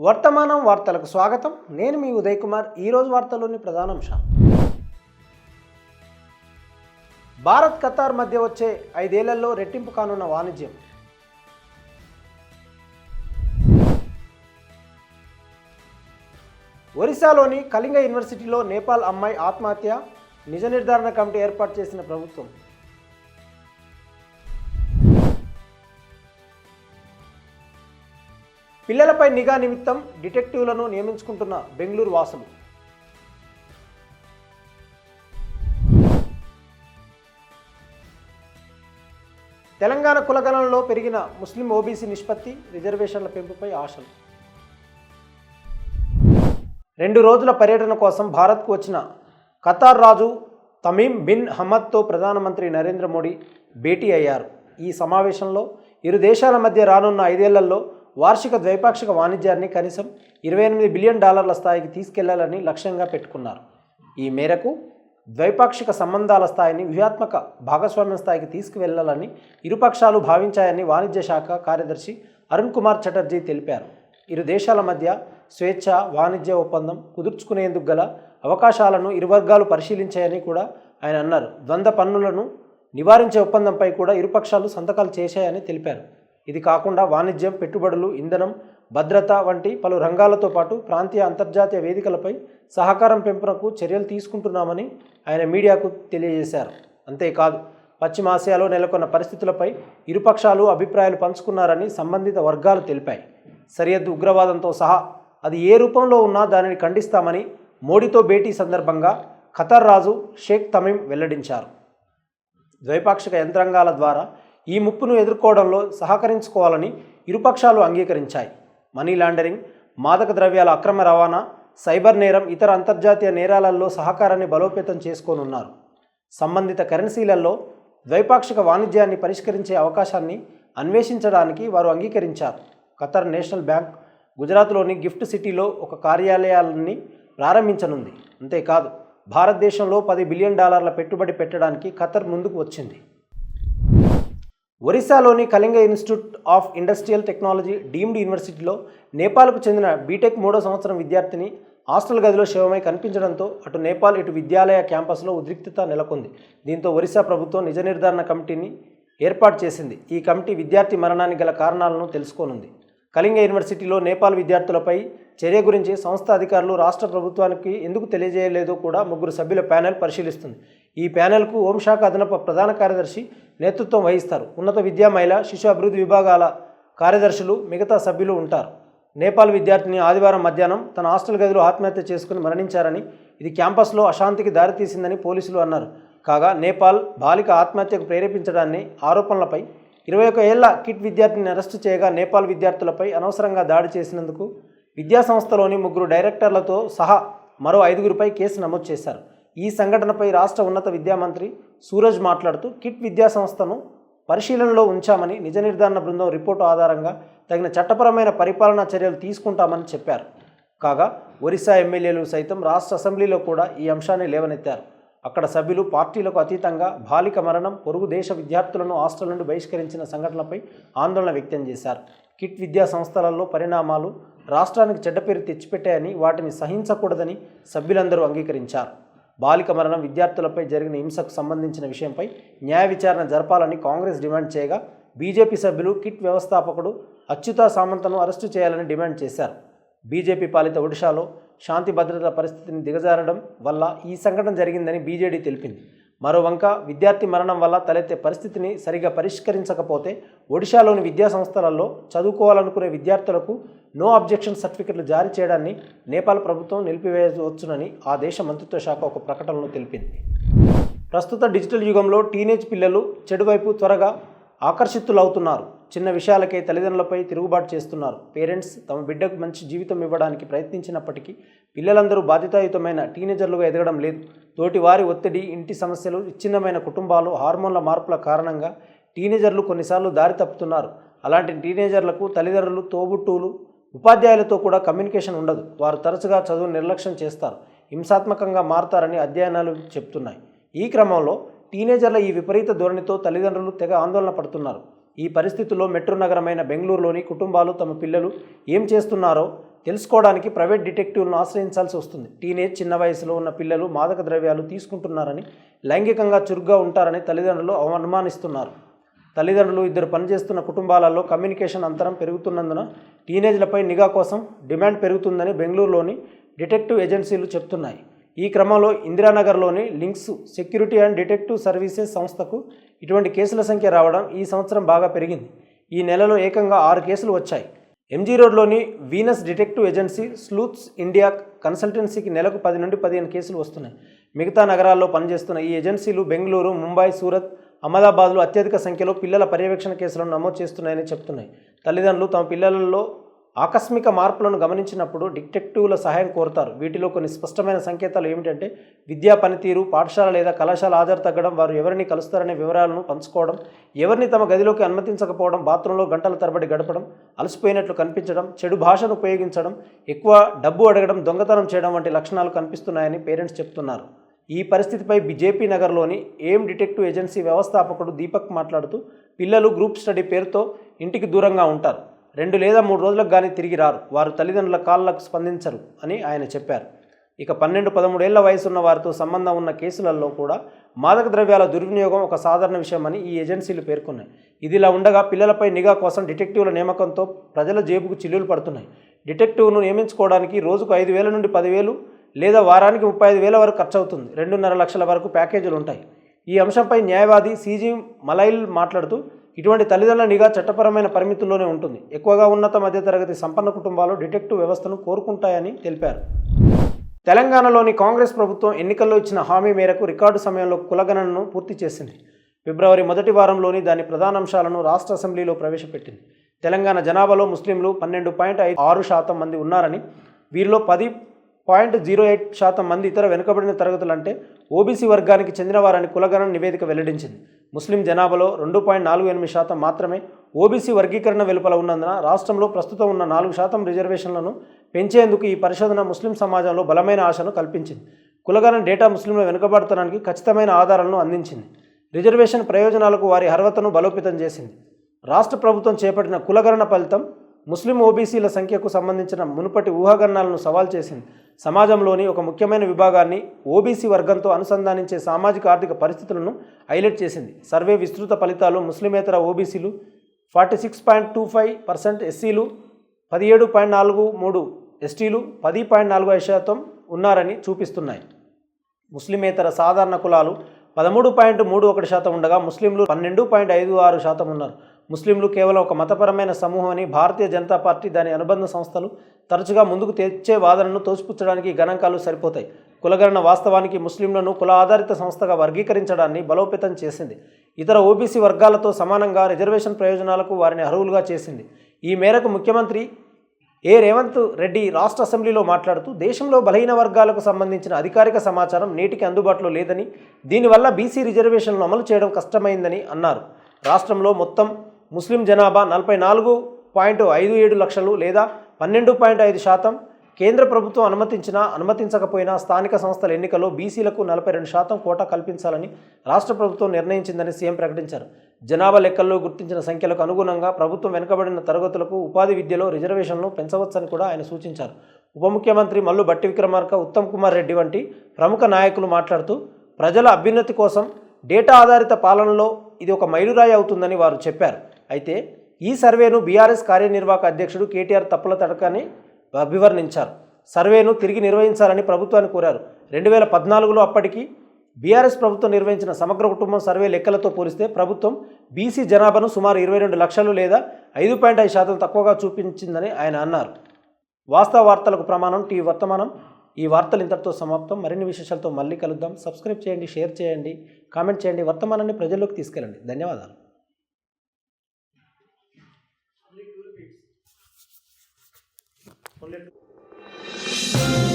వర్తమానం వార్తలకు స్వాగతం. నేను మీ ఉదయ్ కుమార్. ఈరోజు వార్తల్లోని ప్రధానాంశాలు: భారత్ ఖతార్ మధ్య వచ్చే 5 ఏళ్లలో రెట్టింపు కానున్న వాణిజ్యం. ఒరిస్సాలోని కళింగ యూనివర్సిటీలో నేపాల్ అమ్మాయి ఆత్మహత్య, నిజ నిర్ధారణ కమిటీ ఏర్పాటు చేసిన ప్రభుత్వం. పిల్లలపై నిఘా నిమిత్తం డిటెక్టివ్లను నియమించుకుంటున్న బెంగళూరు వాసులు. తెలంగాణ కులగణనలో పెరిగిన ముస్లిం ఓబీసీ నిష్పత్తి, రిజర్వేషన్ల పెంపుపై ఆశలు. 2 రోజుల పర్యటన కోసం భారత్కు వచ్చిన ఖతార్ రాజు తమీమ్ బిన్ హమద్తో ప్రధానమంత్రి నరేంద్ర మోడీ భేటీ అయ్యారు. ఈ సమావేశంలో ఇరు దేశాల మధ్య రానున్న 5 ఏళ్లలో వార్షిక ద్వైపాక్షిక వాణిజ్యాన్ని కనీసం $28 బిలియన్ స్థాయికి తీసుకెళ్లాలని లక్ష్యంగా పెట్టుకున్నారు. ఈ మేరకు ద్వైపాక్షిక సంబంధాల స్థాయిని వ్యూహాత్మక భాగస్వామ్య స్థాయికి తీసుకువెళ్లాలని ఇరుపక్షాలు భావించాయని వాణిజ్య శాఖ కార్యదర్శి అరుణ్ కుమార్ చటర్జీ తెలిపారు. ఇరు దేశాల మధ్య స్వేచ్ఛ వాణిజ్య ఒప్పందం కుదుర్చుకునేందుకు గల అవకాశాలను ఇరు వర్గాలు పరిశీలించాయని కూడా ఆయన అన్నారు. ద్వంద్వ పన్నులను నివారించే ఒప్పందంపై కూడా ఇరుపక్షాలు సంతకాలు చేశాయని తెలిపారు. ఇది కాకుండా వాణిజ్యం, పెట్టుబడులు, ఇంధనం, భద్రత వంటి పలు రంగాలతో పాటు ప్రాంతీయ అంతర్జాతీయ వేదికలపై సహకారం పెంపునకు చర్యలు తీసుకుంటున్నామని ఆయన మీడియాకు తెలియజేశారు. అంతేకాదు, పశ్చిమాసియాలో నెలకొన్న పరిస్థితులపై ఇరుపక్షాలు అభిప్రాయాలు పంచుకున్నారని సంబంధిత వర్గాలు తెలిపాయి. సరిహద్దు ఉగ్రవాదంతో సహా అది ఏ రూపంలో ఉన్నా దానిని ఖండిస్తామని మోడీతో భేటీ సందర్భంగా ఖతార్ రాజు షేక్ తమీమ్ వెల్లడించారు. ద్వైపాక్షిక యంత్రాంగాల ద్వారా ఈ ముప్పును ఎదుర్కోవడంలో సహకరించుకోవాలని ఇరుపక్షాలు అంగీకరించాయి. మనీ లాండరింగ్, మాదక ద్రవ్యాల అక్రమ రవాణా, సైబర్ నేరం, ఇతర అంతర్జాతీయ నేరాలలో సహకారాన్ని బలోపేతం చేసుకోనున్నారు. సంబంధిత కరెన్సీలలో ద్వైపాక్షిక వాణిజ్యాన్ని పరిష్కరించే అవకాశాన్ని అన్వేషించడానికి వారు అంగీకరించారు. ఖతార్ నేషనల్ బ్యాంక్ గుజరాత్లోని గిఫ్ట్ సిటీలో ఒక కార్యాలయాన్ని ప్రారంభించనుంది. అంతేకాదు, భారతదేశంలో $10 బిలియన్ పెట్టుబడి పెట్టడానికి ఖతార్ ముందుకు వచ్చింది. ఒరిస్సాలోని Kalinga institute of industrial technology deemed యూనివర్సిటీలో నేపాల్కు చెందిన బీటెక్ 3వ సంవత్సరం విద్యార్థిని హాస్టల్ గదిలో శవమై కనిపించడంతో అటు నేపాల్ ఇటు విద్యాలయ క్యాంపస్లో ఉద్రిక్తత నెలకొంది. దీంతో ఒరిస్సా ప్రభుత్వం నిజ నిర్ధారణ కమిటీని ఏర్పాటు చేసింది. ఈ కమిటీ విద్యార్థి మరణానికి గల కారణాలను తెలుసుకోనుంది. కళింగ యూనివర్సిటీలో నేపాల్ విద్యార్థులపై చర్య గురించి సంస్థ అధికారులు రాష్ట్ర ప్రభుత్వానికి ఎందుకు తెలియజేయలేదో కూడా 3 సభ్యుల ప్యానెల్ పరిశీలిస్తుంది. ఈ ప్యానెల్కు హోంశాఖ అదనపు ప్రధాన కార్యదర్శి నేతృత్వం వహిస్తారు. ఉన్నత విద్యా, మహిళా, శిశు అభివృద్ధి విభాగాల కార్యదర్శులు మిగతా సభ్యులు ఉంటారు. నేపాల్ విద్యార్థిని ఆదివారం మధ్యాహ్నం తన హాస్టల్ గదిలో ఆత్మహత్య చేసుకుని మరణించారని, ఇది క్యాంపస్లో అశాంతికి దారితీసిందని పోలీసులు అన్నారు. కాగా నేపాల్ బాలిక ఆత్మహత్యకు ప్రేరేపించడాన్ని ఆరోపణలపై 21 ఏళ్ల కిట్ విద్యార్థిని అరెస్టు చేయగా, నేపాల్ విద్యార్థులపై అనవసరంగా దాడి చేసినందుకు విద్యాసంస్థలోని 3 డైరెక్టర్లతో సహా మరో 5గురిపై కేసు నమోదు చేశారు. ఈ సంఘటనపై రాష్ట్ర ఉన్నత విద్యామంత్రి సూరజ్ మాట్లాడుతూ, కిట్ విద్యాసంస్థను పరిశీలనలో ఉంచామని, నిజ నిర్ధారణ బృందం రిపోర్టు ఆధారంగా తగిన చట్టపరమైన పరిపాలనా చర్యలు తీసుకుంటామని చెప్పారు. కాగా ఒరిస్సా ఎమ్మెల్యేలు సైతం రాష్ట్ర అసెంబ్లీలో కూడా ఈ అంశాన్ని లేవనెత్తారు. అక్కడ సభ్యులు పార్టీలకు అతీతంగా బాలిక మరణం, పొరుగు దేశ విద్యార్థులను హాస్టల్ నుండి బహిష్కరించిన సంఘటనలపై ఆందోళన వ్యక్తం చేశారు. కిట్ విద్యా సంస్థలలో పరిణామాలు రాష్ట్రానికి చెడ్డ పేరు తెచ్చిపెట్టాయని, వాటిని సహించకూడదని సభ్యులందరూ అంగీకరించారు. బాలిక మరణం, విద్యార్థులపై జరిగిన హింసకు సంబంధించిన విషయంపై న్యాయ విచారణ జరపాలని కాంగ్రెస్ డిమాండ్ చేయగా, బీజేపీ సభ్యులు కిట్ వ్యవస్థాపకుడు అచ్యుత సామంతను అరెస్టు చేయాలని డిమాండ్ చేశారు. బీజేపీ పాలిత ఒడిశాలో శాంతి భద్రతల పరిస్థితిని దిగజారడం వల్ల ఈ సంఘటన జరిగిందని బీజేడీ తెలిపింది. మరోవంక విద్యార్థి మరణం వల్ల తలెత్తే పరిస్థితిని సరిగా పరిష్కరించకపోతే ఒడిశాలోని విద్యా సంస్థలలో చదువుకోవాలనుకునే విద్యార్థులకు నో అబ్జెక్షన్ సర్టిఫికెట్లు జారీ చేయడాన్ని నేపాల్ ప్రభుత్వం నిలిపివేయవచ్చునని ఆ దేశ మంత్రిత్వ శాఖ ఒక ప్రకటనలో తెలిపింది. ప్రస్తుత డిజిటల్ యుగంలో టీనేజ్ పిల్లలు చెడువైపు త్వరగా ఆకర్షితులవుతున్నారు. చిన్న విషయాలకే తల్లిదండ్రులపై తిరుగుబాటు చేస్తున్నారు. పేరెంట్స్ తమ బిడ్డకు మంచి జీవితం ఇవ్వడానికి ప్రయత్నించినప్పటికీ పిల్లలందరూ బాధ్యతాయుతమైన టీనేజర్లుగా ఎదగడం లేదు. తోటి వారి ఒత్తిడి, ఇంటి సమస్యలు, విచ్ఛిన్నమైన కుటుంబాలు, హార్మోన్ల మార్పుల కారణంగా టీనేజర్లు కొన్నిసార్లు దారి తప్పుతున్నారు. అలాంటి టీనేజర్లకు తల్లిదండ్రులు, తోబుట్టువులు, ఉపాధ్యాయులతో కూడా కమ్యూనికేషన్ ఉండదు. వారు తరచుగా చదువును నిర్లక్ష్యం చేస్తారు, హింసాత్మకంగా మారతారని అధ్యయనాలు చెప్తున్నాయి. ఈ క్రమంలో టీనేజర్ల ఈ విపరీత ధోరణితో తల్లిదండ్రులు తెగ ఆందోళన పడుతున్నారు. ఈ పరిస్థితుల్లో మెట్రో నగరమైన బెంగళూరులోని కుటుంబాలు తమ పిల్లలు ఏం చేస్తున్నారో తెలుసుకోవడానికి ప్రైవేట్ డిటెక్టివ్లను ఆశ్రయించాల్సి వస్తుంది. టీనేజ్ చిన్న వయసులో ఉన్న పిల్లలు మాదక ద్రవ్యాలు తీసుకుంటున్నారని, లైంగికంగా చురుగ్గా ఉంటారని తల్లిదండ్రులు అనుమానిస్తున్నారు. తల్లిదండ్రులు ఇద్దరు పనిచేస్తున్న కుటుంబాలలో కమ్యూనికేషన్ అంతరం పెరుగుతున్నందున టీనేజ్లపై నిఘా కోసం డిమాండ్ పెరుగుతుందని బెంగళూరులోని డిటెక్టివ్ ఏజెన్సీలు చెప్తున్నాయి. ఈ క్రమంలో ఇందిరానగర్లోని Lynx security and detective services సంస్థకు ఇటువంటి కేసుల సంఖ్య రావడం ఈ సంవత్సరం బాగా పెరిగింది. ఈ నెలలో ఏకంగా 6 కేసులు వచ్చాయి. ఎంజీ రోడ్లోని Venus detective agency sleuths India కన్సల్టెన్సీకి నెలకు 10 నుండి 15 కేసులు వస్తున్నాయి. మిగతా నగరాల్లో పనిచేస్తున్న ఈ ఏజెన్సీలు బెంగళూరు, ముంబై, సూరత్, అహ్మదాబాద్లో అత్యధిక సంఖ్యలో పిల్లల పర్యవేక్షణ కేసులను నమోదు చేస్తున్నాయని చెప్తున్నాయి. తల్లిదండ్రులు తమ పిల్లలలో ఆకస్మిక మార్పులను గమనించినప్పుడు డిటెక్టివ్ల సహాయం కోరుతారు. వీటిలో కొన్ని స్పష్టమైన సంకేతాలు ఏమిటంటే విద్యా పనితీరు, పాఠశాల లేదా కళాశాల హాజరు తగ్గడం, వారు ఎవరిని కలుస్తారనే వివరాలను పంచుకోవడం, ఎవరిని తమ గదిలోకి అనుమతించకపోవడం, బాత్రూంలో గంటల తరబడి గడపడం, అలసిపోయినట్లు కనిపించడం, చెడు భాషను ఉపయోగించడం, ఎక్కువ డబ్బు అడగడం, దొంగతనం చేయడం వంటి లక్షణాలు కనిపిస్తున్నాయని పేరెంట్స్ చెప్తున్నారు. ఈ పరిస్థితిపై జేపీ నగర్లోని ఎయిమ్ డిటెక్టివ్ ఏజెన్సీ వ్యవస్థాపకుడు దీపక్ మాట్లాడుతూ పిల్లలు గ్రూప్ స్టడీ పేరుతో ఇంటికి దూరంగా ఉంటారు. 2 లేదా 3 రోజులకు కానీ తిరిగి రారు. వారు తల్లిదండ్రుల కాళ్ళకు స్పందించరు అని ఆయన చెప్పారు. ఇక 12-13 ఏళ్ల వయసున్న వారితో సంబంధం ఉన్న కేసులలో కూడా మాదక ద్రవ్యాల దుర్వినియోగం ఒక సాధారణ విషయమని ఈ ఏజెన్సీలు పేర్కొన్నాయి. ఇదిలా ఉండగా పిల్లలపై నిఘా కోసం డిటెక్టివ్ల నియామకంతో ప్రజల జేబుకు చిల్లులు పడుతున్నాయి. డిటెక్టివ్ను నియమించుకోవడానికి రోజుకు 5,000 నుండి 10,000 లేదా వారానికి 35,000 వరకు ఖర్చు అవుతుంది. 2.5 లక్షల వరకు ప్యాకేజీలు ఉంటాయి. ఈ అంశంపై న్యాయవాది సీజీ మలైల్ మాట్లాడుతూ ఇటువంటి తల్లిదండ్రుల నిఘా చట్టపరమైన పరిమితుల్లోనే ఉంటుంది. ఎక్కువగా ఉన్నత మధ్యతరగతి సంపన్న కుటుంబాలు డిటెక్టివ్ వ్యవస్థను కోరుకుంటాయని తెలిపారు. తెలంగాణలోని కాంగ్రెస్ ప్రభుత్వం ఎన్నికల్లో ఇచ్చిన హామీ మేరకు రికార్డు సమయంలో కులగణనను పూర్తి చేసింది. ఫిబ్రవరి మొదటి వారంలోని దాని ప్రధానాంశాలను రాష్ట్ర అసెంబ్లీలో ప్రవేశపెట్టింది. తెలంగాణ జనాభాలో ముస్లింలు 12.6% మంది ఉన్నారని, వీరిలో 10.08% మంది ఇతర వెనుకబడిన తరగతులు అంటే ఓబీసీ వర్గానికి చెందినవారని కులగణన నివేదిక వెల్లడించింది. ముస్లిం జనాభాలో 2.48% మాత్రమే ఓబీసీ వర్గీకరణ వెలుపల ఉన్నందున రాష్ట్రంలో ప్రస్తుతం ఉన్న 4% రిజర్వేషన్లను పెంచేందుకు ఈ పరిశోధన ముస్లిం సమాజంలో బలమైన ఆశను కల్పించింది. కులగణన డేటా ముస్లింల వెనుకబడతనానికి ఖచ్చితమైన ఆధారాలను అందించింది. రిజర్వేషన్ ప్రయోజనాలకు వారి అర్హతను బలోపేతం చేసింది. రాష్ట్ర ప్రభుత్వం చేపట్టిన కులగణన ఫలితం ముస్లిం ఓబీసీల సంఖ్యకు సంబంధించిన మునుపటి ఊహాగణనాలను సవాల్ చేసింది. సమాజంలోని ఒక ముఖ్యమైన విభాగాన్ని ఓబీసీ వర్గంతో అనుసంధానించే సామాజిక ఆర్థిక పరిస్థితులను హైలైట్ చేసింది. సర్వే విస్తృత ఫలితాలు ముస్లిమేతర ఓబీసీలు 46.25%, ఎస్సీలు 17.43%, ఎస్టీలు 10.45% ఉన్నారని చూపిస్తున్నాయి. ముస్లిమేతర సాధారణ కులాలు 13.31% ఉండగా ముస్లింలు 12.56% ఉన్నారు. ముస్లింలు కేవలం ఒక మతపరమైన సమూహం అని భారతీయ జనతా పార్టీ, దాని అనుబంధ సంస్థలు తరచుగా ముందుకు తెచ్చే వాదనను తోసిపుచ్చడానికి గణాంకాలు సరిపోతాయి. కులగణన వాస్తవానికి ముస్లింలను కుల ఆధారిత సంస్థగా వర్గీకరించడాన్ని బలోపేతం చేసింది. ఇతర ఓబీసీ వర్గాలతో సమానంగా రిజర్వేషన్ ప్రయోజనాలకు వారిని అర్హులుగా చేసింది. ఈ మేరకు ముఖ్యమంత్రి రేవంత్ రెడ్డి రాష్ట్ర అసెంబ్లీలో మాట్లాడుతూ దేశంలో బలహీన వర్గాలకు సంబంధించిన అధికారిక సమాచారం నేటికి అందుబాటులో లేదని, దీనివల్ల బీసీ రిజర్వేషన్లను అమలు చేయడం కష్టమైందని అన్నారు. రాష్ట్రంలో మొత్తం ముస్లిం జనాభా 44.57 లక్షలు లేదా 12.5%. కేంద్ర ప్రభుత్వం అనుమతించకపోయినా స్థానిక సంస్థల ఎన్నికల్లో బీసీలకు 42% కోటా కల్పించాలని రాష్ట్ర ప్రభుత్వం నిర్ణయించిందని సీఎం ప్రకటించారు. జనాభా లెక్కల్లో గుర్తించిన సంఖ్యలకు అనుగుణంగా ప్రభుత్వం వెనుకబడిన తరగతులకు ఉపాధి విద్యలో రిజర్వేషన్లను పెంచవచ్చని కూడా ఆయన సూచించారు. ఉప ముఖ్యమంత్రి మల్లు భట్టి విక్రమార్క, ఉత్తమ్ కుమార్ రెడ్డి వంటి ప్రముఖ నాయకులు మాట్లాడుతూ ప్రజల అభ్యున్నతి కోసం డేటా ఆధారిత పాలనలో ఇది ఒక మైలురాయి అవుతుందని వారు చెప్పారు. అయితే ఈ సర్వేను బీఆర్ఎస్ కార్యనిర్వాహక అధ్యక్షుడు కేటీఆర్ తప్పుల తడకని అభివర్ణించారు. సర్వేను తిరిగి నిర్వహించాలని ప్రభుత్వాన్ని కోరారు. 2014లో అప్పటికి బీఆర్ఎస్ ప్రభుత్వం నిర్వహించిన సమగ్ర కుటుంబం సర్వే లెక్కలతో పోలిస్తే ప్రభుత్వం బీసీ జనాభాను సుమారు 22 లక్షలు లేదా 5.5% తక్కువగా చూపించిందని ఆయన అన్నారు. వాస్తవ వార్తలకు ప్రమాణం టీవీ వర్తమానం. ఈ వార్తలు ఇంతటితో సమాప్తం. మరిన్ని విశేషాలతో మళ్ళీ కలుద్దాం. సబ్స్క్రైబ్ చేయండి, షేర్ చేయండి, కామెంట్ చేయండి. వర్తమానాన్ని ప్రజల్లోకి తీసుకెళ్ళండి. ధన్యవాదాలు. only 2